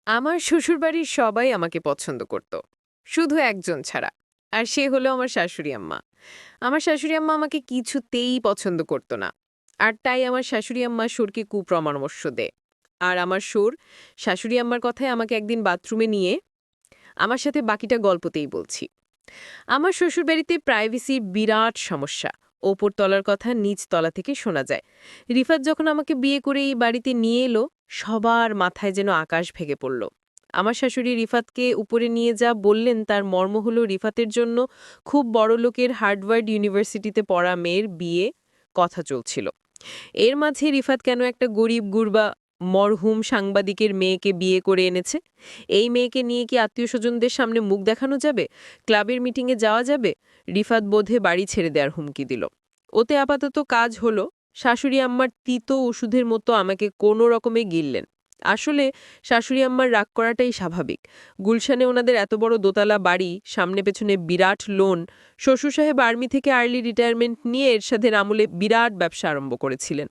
আমার শ্বশুরবাড়ির সবাই আমাকে পছন্দ করত, শুধু একজন ছাড়া। আর সে হলো আমার শাশুড়ি আম্মা। আমার শাশুড়ি আম্মা আমাকে কিছুতেই পছন্দ করত না। আর তাই আমার শাশুড়ি আম্মা সুরকে কুপরামর্শ দেয়। আর আমার সুর শাশুড়ি আম্মার কথায় আমাকে একদিন বাথরুমে নিয়ে আমার সাথে বাকিটা গল্পতেই বলছি। আমার শ্বশুরবাড়িতে প্রাইভেসির বিরাট সমস্যা। ওপর তলার কথা নিচ তলা থেকে শোনা যায়। রিফাত যখন আমাকে বিয়ে করে এই বাড়িতে নিয়ে এলো, সবার মাথায় যেন আকাশ ভেঙে পড়ল। আমার শাশুড়ি রিফাতকে উপরে নিয়ে যা বললেন তার মর্ম হলো রিফাতের জন্য খুব বড় লোকের হার্ভার্ড ইউনিভার্সিটিতে পড়া মেয়ের বিয়ে কথা চলছিল। এর মাঝে রিফাত কেন একটা গরিব গুরবা মরহুম সাংবাদিকের মেয়েকে বিয়ে করে এনেছে? এই মেয়েকে নিয়ে কি আত্মীয়স্বজনদের সামনে মুখ দেখানো যাবে? ক্লাবের মিটিংয়ে যাওয়া যাবে? রিফাত বোধে বাড়ি ছেড়ে দেওয়ার হুমকি দিল। ওতে আপাতত কাজ হলো, শাশুড়ি আম্মার তিতো ওষুধের মতো আমাকে কোনো রকমে গিললেন। আসলে শাশুড়ি আম্মার রাগ করাটাই স্বাভাবিক। গুলশানে ওনাদের এত বড় দোতলা বাড়ি, সামনে পেছনে বিরাট লোন। শ্বশুর সাহেব আর্মি থেকে আর্লি রিটায়ারমেন্ট নিয়ে এরশাদের আমলে বিরাট ব্যবসা আরম্ভ করেছিলেন।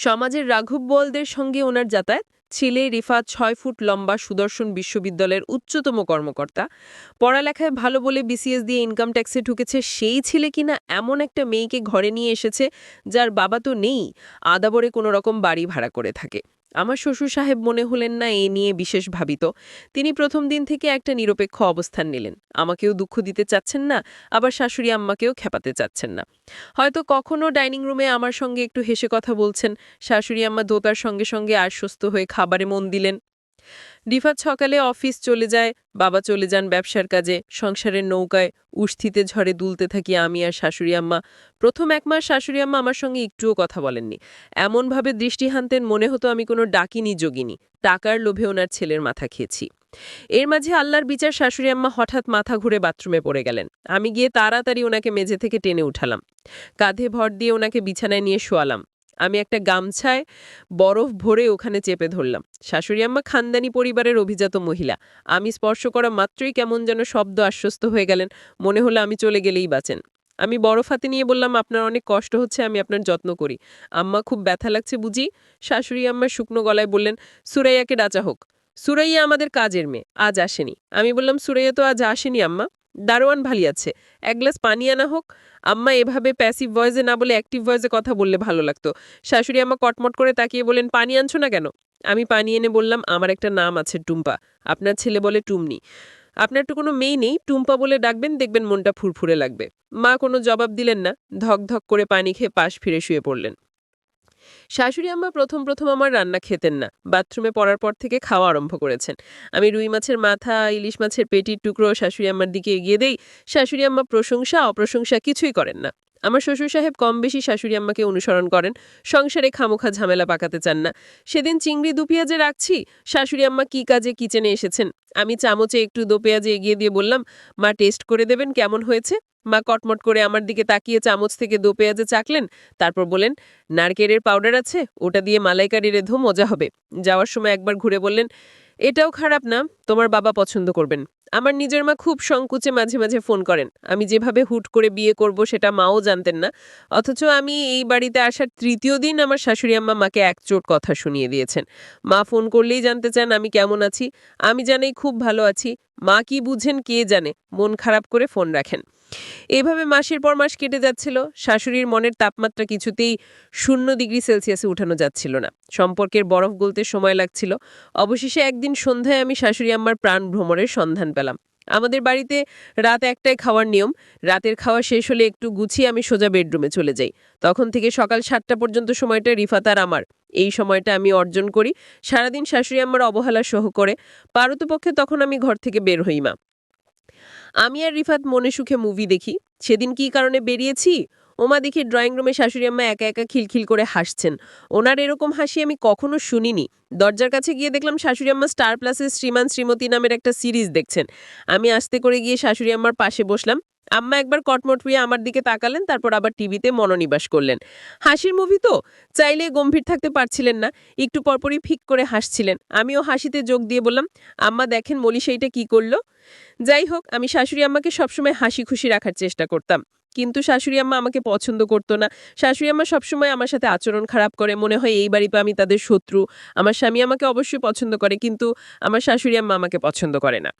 সমাজের রাঘব বোয়ালদের সঙ্গে ওনার যাতায়াত। ছেলে রিফাত ৬ ফুট লম্বা, সুদর্শন বিশ্ববিদ্যালয়ের উচ্চতম কর্মকর্তা। পড়ালেখায় ভালো বলে বিসিএস দিয়ে ইনকাম ট্যাক্সে ঢুকেছে সেই ছেলে কিনা এমন একটা মেয়েকে ঘরে নিয়ে এসেছে যার বাবা তো নেই, আদাবরে কোনো রকম বাড়ি ভাড়া করে থাকে। আমার শ্বশুর সাহেব মনে হলেন না এ নিয়ে বিশেষ ভাবিত। তিনি প্রথম দিন থেকে একটা নিরপেক্ষ অবস্থান নিলেন। আমাকেও দুঃখ দিতে চাচ্ছেন না, আবার শাশুড়ি আম্মাকেও খেপাতে চাচ্ছেন না। হয়তো কখনো ডাইনিং রুমে আমার সঙ্গে একটু হেসে কথা বলছেন, শাশুড়ি আম্মা দোতার সঙ্গে সঙ্গে আশ্বস্ত হয়ে খাবারে মন দিলেন। রিফাত সকালে অফিস চলে যায়, বাবা চলে যান ব্যবসার কাজে। সংসারের নৌকায় উষ্ঠিতে ঝড়ে দুলতে থাকি আমি আর শাশুড়ি আম্মা। প্রথম ১ মাস শাশুড়ি আম্মা আমার সঙ্গে একটুও কথা বলেননি। এমনভাবে দৃষ্টি হানতেন মনে হতো আমি কোনো ডাকিনী যোগিনী, টাকার লোভে ওনার ছেলের মাথা খেয়েছি। এর মাঝে আল্লাহর বিচার, শাশুড়ি আম্মা হঠাৎ মাথা ঘুরে বাথরুমে পড়ে গেলেন। আমি গিয়ে তাড়াতাড়ি ওনাকে মেঝে থেকে টেনে উঠালাম, কাঁধে ভর দিয়ে ওনাকে বিছানায় নিয়ে শোয়ালাম। আমি একটা গামছায় বরফ ভরে ওখানে চেপে ধরলাম। শাশুড়ি আম্মা খানদানি পরিবারের অভিজাত মহিলা। আমি স্পর্শ করা মাত্রই কেমন যেন শব্দ আশ্বস্ত হয়ে গেলেন। মনে হলো আমি চলে গেলেই বাঁচেন। আমি বরফ হাতে নিয়ে বললাম, আপনার অনেক কষ্ট হচ্ছে, আমি আপনার যত্ন করি। আম্মা, খুব ব্যথা লাগছে বুঝি? শাশুড়ি আম্মা শুকনো গলায় বললেন, সুরাইয়াকে ডাচা হোক। সুরাইয়া আমাদের কাজের মেয়ে, আজ আসেনি। আমি বললাম, সুরাইয়া তো আজ আসেনি আম্মা, দারোয়ান ভালি আছে, এক গ্লাস পানি আনা হোক। আম্মা এভাবে প্যাসিভ ভয়েসে না বলে অ্যাক্টিভ ভয়েসে কথা বললে ভালো লাগতো। শাশুড়ি আম্মা কটমট করে তাকিয়ে বলেন, পানি আনছো না কেন? আমি পানি এনে বললাম, আমার একটা নাম আছে টুম্পা, আপনার ছেলে বলে টুমনি। আপনার তো কোনো মেয়ে নেই, টুম্পা বলে ডাকবেন, দেখবেন মনটা ফুরফুরে লাগবে। মা কোনো জবাব দিলেন না, ধক ধক করে পানি খেয়ে পাশ ফিরে শুয়ে পড়লেন। শাশুড়ি আম্মা প্রথম প্রথম আমার রান্না খেতেন না, বাথরুমে পড়ার পর থেকে খাওয়া আরম্ভ করেছেন। আমি রুই মাছের মাথা, ইলিশ মাছের পেটির টুকরো শাশুড়ি আম্মার দিকে এগিয়ে দেই। শাশুড়ি আম্মা প্রশংসা অপ্রশংসা কিছুই করেন না। আমার শ্বশুর সাহেব কম বেশি শাশুড়ি আম্মাকে অনুসরণ করেন, সংসারে খামোখা ঝামেলা পাকাতে চান না। সেদিন চিংড়ি দু পেঁয়াজে রাখছি, শাশুড়ি আম্মা কি কাজে কিচেনে এসেছেন। আমি চামচে একটু দো পেঁয়াজে এগিয়ে দিয়ে বললাম, মা টেস্ট করে দেবেন কেমন হয়েছে? মা কটমট করে আমার দিকে তাকিয়ে চামচ থেকে দো পেঁয়াজে চাকলেন, তারপর বলেন, নারকেলের পাউডার আছে, ওটা দিয়ে মালাইকারি রেঁধো, মজা হবে। যাওয়ার সময় একবার ঘুরে বললেন, এটাও খারাপ না, তোমার বাবা পছন্দ করবেন। আমার নিজের মা খুব সংকোচে মাঝে মাঝে ফোন করেন। আমি যেভাবে হুট করে বিয়ে করব সেটা মাও জানতেন না। অথচ আমি এই বাড়িতে আসার তৃতীয় দিন আমার শাশুড়ি আম্মা মাকে একচোট কথা শুনিয়ে দিয়েছেন। মা ফোন করলেই জানতে চান আমি কেমন আছি। আমি জানি খুব ভালো আছি। মা কি বুঝেন কে জানে, মন খারাপ করে ফোন রাখেন। এভাবে মাসের পর মাস কেটে যাচ্ছিল। শাশুড়ির মনের তাপমাত্রা কিছুতেই 0 ডিগ্রি সেলসিয়াসে উঠানো যাচ্ছিল না। সম্পর্কের বরফ গলতে সময় লাগছিল। অবশেষে একদিন সন্ধ্যায় আমি শাশুড়ি আম্মার প্রাণ ভ্রমরের সন্ধান পেলাম। আমাদের বাড়িতে রাত ১টায় খাওয়ার নিয়ম। রাতের খাওয়া শেষ হলে একটু গুছিয়ে আমি সোজা বেডরুমে চলে যাই। তখন থেকে সকাল ৭টা পর্যন্ত সময়টা রিফাত আর আমার। এই সময়টা আমি অর্জন করি। সারাদিন শাশুড়ি আম্মার অবহেলা সহ করে। পারতপক্ষে তখন আমি ঘর থেকে বের হই মা। আমি আর রিফাত মনে সুখে মুভি দেখি। সেদিন কী কারণে বেরিয়েছি? ওমা দেখি ড্রয়িং রুমে শাশুড়ি আম্মা একা একা খিলখিল করে হাসছেন। ওনার এরকম হাসি আমি কখনো শুনিনি। দরজার কাছে গিয়ে দেখলাম শাশুড়ি আম্মা স্টার প্লাসের শ্রীমান শ্রীমতী নামের একটা সিরিজ দেখছেন। আমি আস্তে করে গিয়ে শাশুড়ি আম্মার পাশে বসলাম। আম্মা একবার কটমট হয়ে আমার দিকে তাকালেন, তারপর আবার টিভিতে মনোনিবাস করলেন। হাসির মুভি তো, চাইলে গম্ভীর থাকতে পারছিলেন না। একটু পরপরই ফিক করে হাসছিলেন। আমিও হাসিতে যোগ দিয়ে বললাম, আম্মা দেখেন মলি সেইটা কি করলো। যাই হোক, আমি শাশুড়ি আম্মাকে সবসময় হাসি খুশি রাখার চেষ্টা করতাম। কিন্তু শাশুড়ি আম্মা আমাকে পছন্দ করতো না। শাশুড়ি আম্মা সবসময় আমার সাথে আচরণ খারাপ করে। মনে হয় এই বাড়িতে আমি তাদের শত্রু। আমার স্বামী আমাকে অবশ্যই পছন্দ করে, কিন্তু আমার শাশুড়ি আম্মা আমাকে পছন্দ করে না।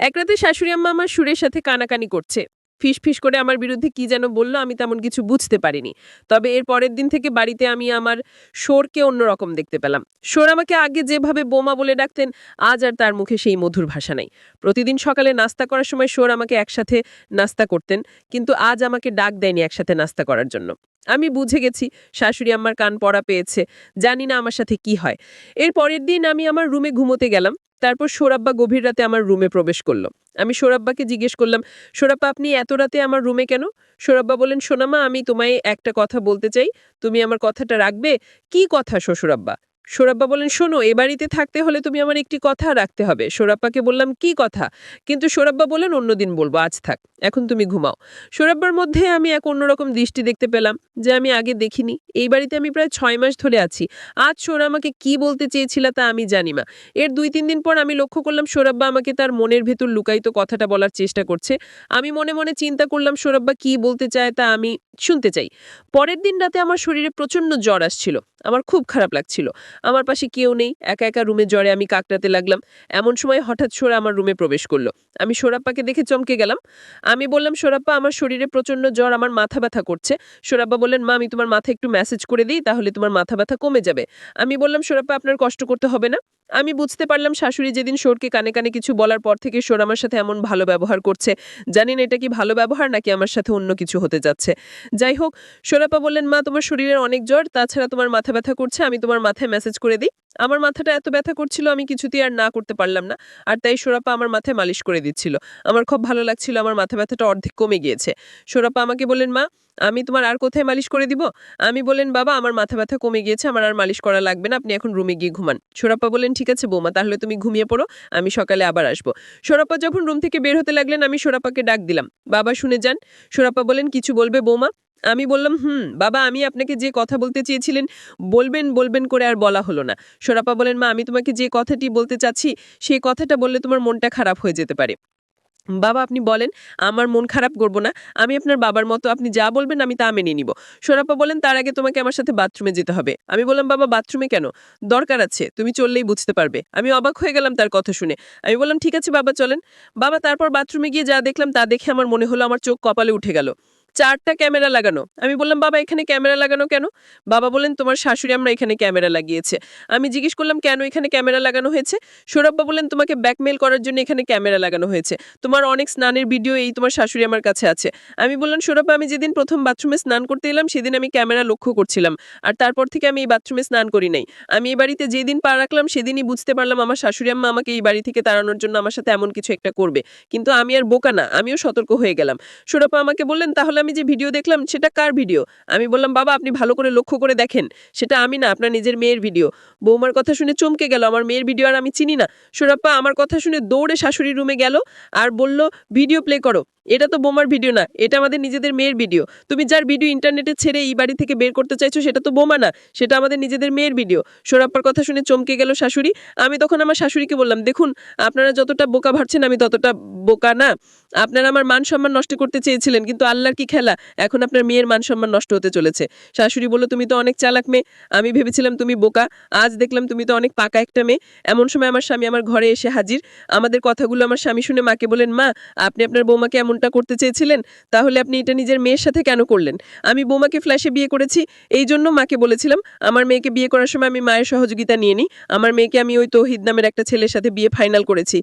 এক রাতে শাশুড়ি আম্মা আমার সুরের সাথে কানাকানি করছে। ফিসফিস করে আমার বিরুদ্ধে কি যেন বলল, আমি তেমন কিছু বুঝতে পারিনি। তবে এর পরের দিন থেকে বাড়িতে আমি আমার শোরকে অন্যরকম দেখতে পেলাম। শোর আমাকে আগে যেভাবে বোমা বলে ডাকতেন, আজ আর তার মুখে সেই মধুর ভাষা নাই। প্রতিদিন সকালে নাস্তা করার সময় শোর আমাকে একসাথে নাস্তা করতেন, কিন্তু আজ আমাকে ডাক দেয়নি একসাথে নাস্তা করার জন্য। আমি বুঝে গেছি শাশুড়ি আম্মার কান পড়া পেয়েছে। জানি না আমার সাথে কি হয়। এর পরের দিন আমি আমার রুমে ঘুমোতে গেলাম। তারপর সৌরাব্বা গভীর রাতে আমার রুমে প্রবেশ করলো। আমি সৌরাব্বাকে জিজ্ঞেস করলাম, সৌরাব্বা আপনি এত রাতে আমার রুমে কেন? সৌরাব্বা বলেন, সোনামা আমি তোমায় একটা কথা বলতে চাই, তুমি আমার কথাটা রাখবে? কি কথা শ্বশুরাব্বা? সৌরাব্বা বলেন, শোনো, এ বাড়িতে থাকতে হলে তুমি আমার একটি কথা রাখতে হবে। সৌরাব্বাকে বললাম, কি কথা? কিন্তু সৌরাব্বা বলেন, অন্যদিন বলবো, আজ থাক, এখন তুমি ঘুমাও। সৌরাব্বার মধ্যে আমি এক অন্যরকম দৃষ্টি দেখতে পেলাম, যে আমি আগে দেখিনি। এই বাড়িতে আমি প্রায় 6 মাস ধরে আছি। আজ সৌরা আমাকে কি বলতে চেয়েছিল তা আমি জানি না। এর 2-3 দিন পর আমি লক্ষ্য করলাম সৌরাব্বা আমাকে তার মনের ভেতর লুকায়িত কথাটা বলার চেষ্টা করছে। আমি মনে মনে চিন্তা করলাম সৌরাব্বা কি বলতে চায় তা আমি শুনতে চাই। পরের দিন রাতে আমার শরীরে প্রচন্ড জ্বর আসছিল। আমার খুব খারাপ লাগছিল। আমার পাশে কেউ নেই, একা একা রুমে জ্বরে আমি কাকড়াতে লাগলাম। এমন সময় হঠাৎ সৌরা আমার রুমে প্রবেশ করলো। আমি সৌরাব্বাকে দেখে চমকে গেলাম। আমি বললাম, সৌরাব্বা আমার শরীরে প্রচন্ড জ্বর, আমার মাথা ব্যথা করছে। সৌরাব্বা বললেন, মা আমি তোমার মাথায় একটু ম্যাসেজ করে দিই, তাহলে তোমার মাথা ব্যথা কমে যাবে। আমি বললাম, সৌরাব্বা আপনার কষ্ট করতে হবে না। আমি বুঝতে পারলাম শাশুড়ি যেদিন শোরকে কানে কানে কিছু বলার পর থেকে শোর আমার সাথে এমন ভালো ব্যবহার করছে। জানি না এটা কি ভালো ব্যবহার নাকি আমার সাথে অন্য কিছু হতে যাচ্ছে। যাই হোক, সৌরাব্বা বললেন, মা তোমার শরীরের অনেক জ্বর, তাছাড়া তোমার মাথা ব্যথা করছে, আমি তোমার মাথায় মেসেজ করে দিই। আমার মাথাটা এত ব্যথা করছিল আমি কিছুতেই আর না করতে পারলাম না। আর তাই সৌরাব্বা আমার মাথায় মালিশ করে দিচ্ছিল। আমার খুব ভালো লাগছিল, আমার মাথা ব্যথাটা অর্ধেক কমে গিয়েছে। সৌরাব্বা আমাকে বললেন, মা আমি তোমার আর কোথায় মালিশ করে দিব? আমি বললেন, বাবা আমার মাথা ব্যথা কমে গিয়েছে, আমার আর মালিশ করা লাগবে না, আপনি এখন রুমে গিয়ে ঘুমান। সৌরাব্বা বললেন, ঠিক আছে বৌমা, তাহলে তুমি ঘুমিয়ে পড়ো, আমি সকালে আবার আসবো। সৌরাব্বা যখন রুম থেকে বের হতে লাগলেন আমি সৌরাব্বাকে ডাক দিলাম, বাবা শুনে যান। সৌরাব্বা বলেন, কিছু বলবে বৌমা? আমি বললাম, বাবা আমি আপনাকে যে কথা বলতে চেয়েছিলেন বলবেন বলবেন করে আর বলা হলো না। সৌরাব্বা বলেন, মা আমি তোমাকে যে কথাটি বলতে চাচ্ছি সেই কথাটা বললে তোমার মনটা খারাপ হয়ে যেতে পারে। বাবা আপনি বলেন, আমার মন খারাপ করব না। আমি আপনার বাবার মতো, আপনি যা বলবেন আমি তা মেনে নিব। সৌরাব্বা বলেন, তার আগে তোমাকে আমার সাথে বাথরুমে যেতে হবে। আমি বললাম, বাবা বাথরুমে কেন? দরকার আছে, তুমি চললেই বুঝতে পারবে। আমি অবাক হয়ে গেলাম তার কথা শুনে। আমি বললাম, ঠিক আছে বাবা চলেন। বাবা তারপর বাথরুমে গিয়ে যা দেখলাম তা দেখে আমার মনে হলো আমার চোখ কপালে উঠে গেল। 4টা ক্যামেরা লাগানো। আমি বললাম, বাবা এখানে ক্যামেরা লাগানো কেন? বাবা বলেন, তোমার শাশুড়ি আমরা এখানে ক্যামেরা লাগিয়েছে। আমি জিজ্ঞেস করলাম, কেন এখানে ক্যামেরা লাগানো হয়েছে? সৌরাব্বা বলেন, তোমাকে ব্ল্যাকমেইল করার জন্য এখানে ক্যামেরা লাগানো হয়েছে। তোমার অনেক স্নানের ভিডিও এই তোমার শাশুড়ি আমার কাছে আছে। আমি বললাম, সৌরভ্বা আমি যেদিন প্রথম বাথরুমে স্নান করতে এলাম সেদিন আমি ক্যামেরা লক্ষ্য করছিলাম। আর তারপর থেকে আমি এই বাথরুমে স্নান করি নাই। আমি এই বাড়িতে যেদিন পা রাখলাম সেদিনই বুঝতে পারলাম আমার শাশুড়ি আম্মা আমাকে এই বাড়ি থেকে তাড়ানোর জন্য আমার সাথে এমন কিছু একটা করবে। কিন্তু আমি আর বোকা না, আমিও সতর্ক হয়ে গেলাম। সৌরভ্বা আমাকে বললেন, তাহলে আমি যে ভিডিও দেখলাম সেটা কার ভিডিও? আমি বললাম, বাবা আপনি ভালো করে লক্ষ্য করে দেখেন, সেটা আমি না, আপনার নিজের মেয়ের ভিডিও। বৌমার কথা শুনে চমকে গেল, আমার মেয়ের ভিডিও আর আমি চিনি না। সৌরভ্বা আমার কথা শুনে দৌড়ে শাশুড়ির রুমে গেল আর বলল, ভিডিও প্লে করো। এটা তো বোমার ভিডিও না, এটা আমাদের নিজেদের মেয়ের ভিডিও। তুমি যার ভিডিও ইন্টারনেটে ছেড়ে এই বাড়ি থেকে বের করতে চাইছো সেটা তো বোমা না, সেটা আমাদের নিজেদের মেয়ের ভিডিও। সৌরভ্বার কথা শুনে চমকে গেল শাশুড়ি। আমি তখন আমার শাশুড়িকে বললাম, দেখুন আপনারা যতটা বোকা ভাবছেন আমি ততটা বোকা না। আপনারা আমার মান সম্মান নষ্ট করতে চেয়েছিলেন, কিন্তু আল্লাহর কি খেলা, এখন আপনার মেয়ের মান সম্মান নষ্ট হতে চলেছে। শাশুড়ি বলল, তুমি তো অনেক চালাক মেয়ে, আমি ভেবেছিলাম তুমি বোকা, আজ দেখলাম তুমি তো অনেক পাকা একটা মেয়ে। এমন সময় আমার স্বামী আমার ঘরে এসে হাজির। আমাদের কথাগুলো আমার স্বামী শুনে মাকে বলেন, মা আপনি আপনার বৌমাকে এমনটা করতে চেয়েছিলেন, তাহলে আপনি এটা নিজের মেয়ের সাথে কেন করলেন? আমি বৌমাকে ফ্ল্যাশে বিয়ে করেছি, এই জন্য মাকে বলেছিলাম আমার মেয়েকে বিয়ে করার সময় আমি মায়ের সহযোগিতা নিয়ে নিই। আমার মেয়েকে আমি ওই তৌহিদ নামের একটা ছেলের সাথে বিয়ে ফাইনাল করেছি।